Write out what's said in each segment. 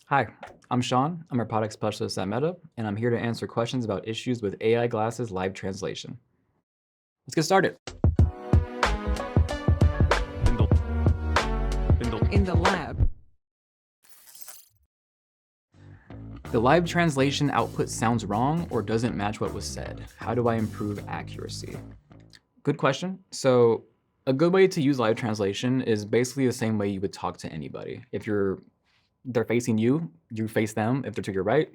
Hi, I'm Sean. I'm a product specialist at Meta, and I'm here to answer questions about issues with AI glasses live translation. Let's get started. In the lab. The live translation output sounds wrong or doesn't match what was said. How do I improve accuracy? Good question. So a good way to use live translation is basically the same way you would talk to anybody. If they're facing you, you face them. If they're to your right,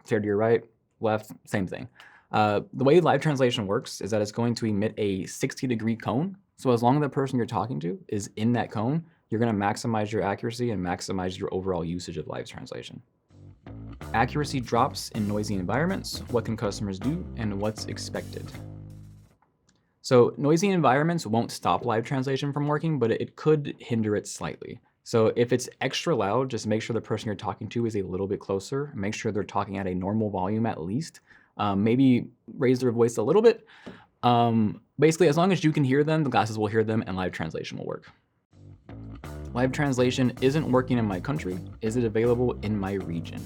they're to your right, left, same thing. The way live translation works is that it's going to emit a 60-degree cone. So as long as the person you're talking to is in that cone, you're going to maximize your accuracy and maximize your overall usage of live translation. Accuracy drops in noisy environments. What can customers do and what's expected? So noisy environments won't stop live translation from working, but it could hinder it slightly. So if it's extra loud, just make sure the person you're talking to is a little bit closer. Make sure they're talking at a normal volume at least. Maybe raise their voice a little bit. Basically, as long as you can hear them, the glasses will hear them and live translation will work. Live translation isn't working in my country. Is it available in my region?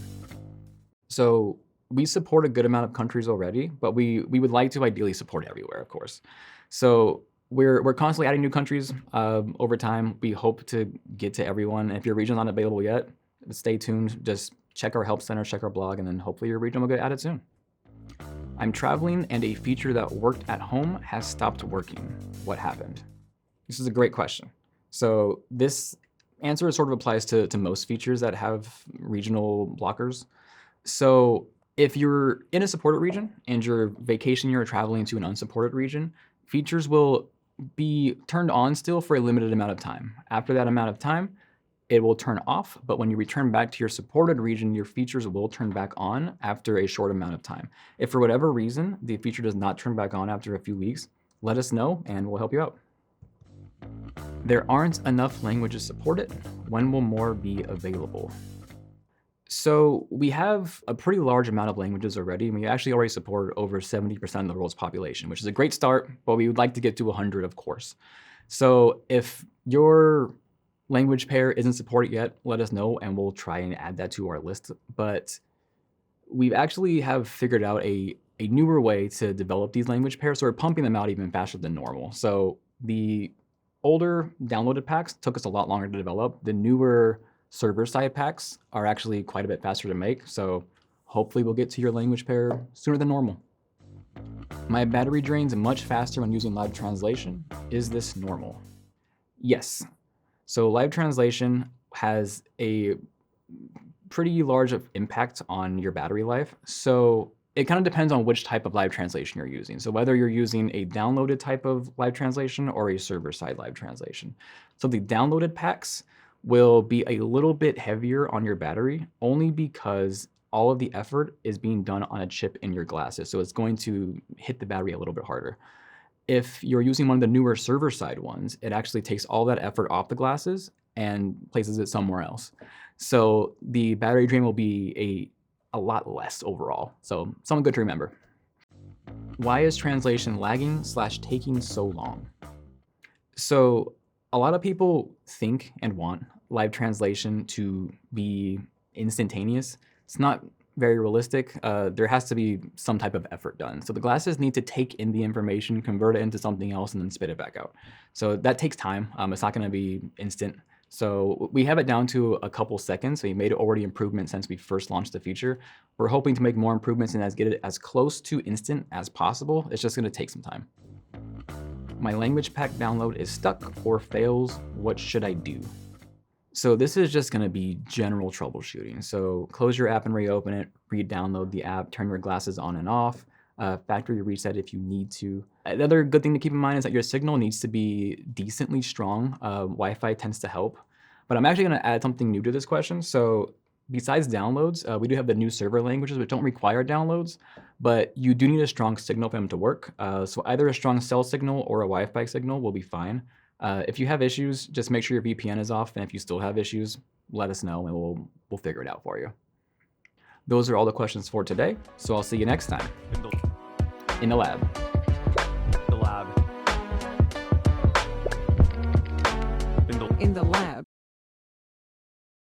So we support a good amount of countries already, but we would like to ideally support everywhere, of course. So we're constantly adding new countries over time. We hope to get to everyone. If your region's not available yet, stay tuned. Just check our help center, check our blog, and then hopefully your region will get added soon. I'm traveling and a feature that worked at home has stopped working. What happened? This is a great question. So this answer sort of applies to most features that have regional blockers. So if you're in a supported region and you're vacationing or traveling to an unsupported region, features will be turned on still for a limited amount of time. After that amount of time, it will turn off, but when you return back to your supported region, your features will turn back on after a short amount of time. If for whatever reason the feature does not turn back on after a few weeks, let us know and we'll help you out. There aren't enough languages supported. When will more be available? So we have a pretty large amount of languages already. We actually already support over 70% of the world's population, which is a great start, but we would like to get to 100, of course. So if your language pair isn't supported yet, let us know and we'll try and add that to our list. But we actually have figured out a newer way to develop these language pairs, so we're pumping them out even faster than normal. So the older downloaded packs took us a lot longer to develop. The newer server-side packs are actually quite a bit faster to make, so hopefully we'll get to your language pair sooner than normal. My battery drains much faster when using live translation. Is this normal? Yes. So live translation has a pretty large impact on your battery life. So it kind of depends on which type of live translation you're using. So whether you're using a downloaded type of live translation or a server-side live translation. So the downloaded packs will be a little bit heavier on your battery only because all of the effort is being done on a chip in your glasses. So it's going to hit the battery a little bit harder. If you're using one of the newer server-side ones, it actually takes all that effort off the glasses and places it somewhere else. So the battery drain will be a lot less overall. So something good to remember. Why is translation lagging / taking so long? So a lot of people think and want live translation to be instantaneous. It's not very realistic. There has to be some type of effort done. So the glasses need to take in the information, convert it into something else, and then spit it back out. So that takes time. It's not going to be instant. So we have it down to a couple seconds. So we made already improvements since we first launched the feature. We're hoping to make more improvements and get it as close to instant as possible. It's just going to take some time. My language pack download is stuck or fails. What should I do? So this is just going to be general troubleshooting. So close your app and reopen it, re-download the app, turn your glasses on and off, factory reset if you need to. The other good thing to keep in mind is that your signal needs to be decently strong. Wi-Fi tends to help. But I'm actually going to add something new to this question. So besides downloads, we do have the new server languages which don't require downloads, but you do need a strong signal for them to work. So either a strong cell signal or a Wi-Fi signal will be fine. If you have issues, just make sure your VPN is off, and if you still have issues, let us know and we'll figure it out for you. Those are all the questions for today, so I'll see you next time in the lab. In the lab.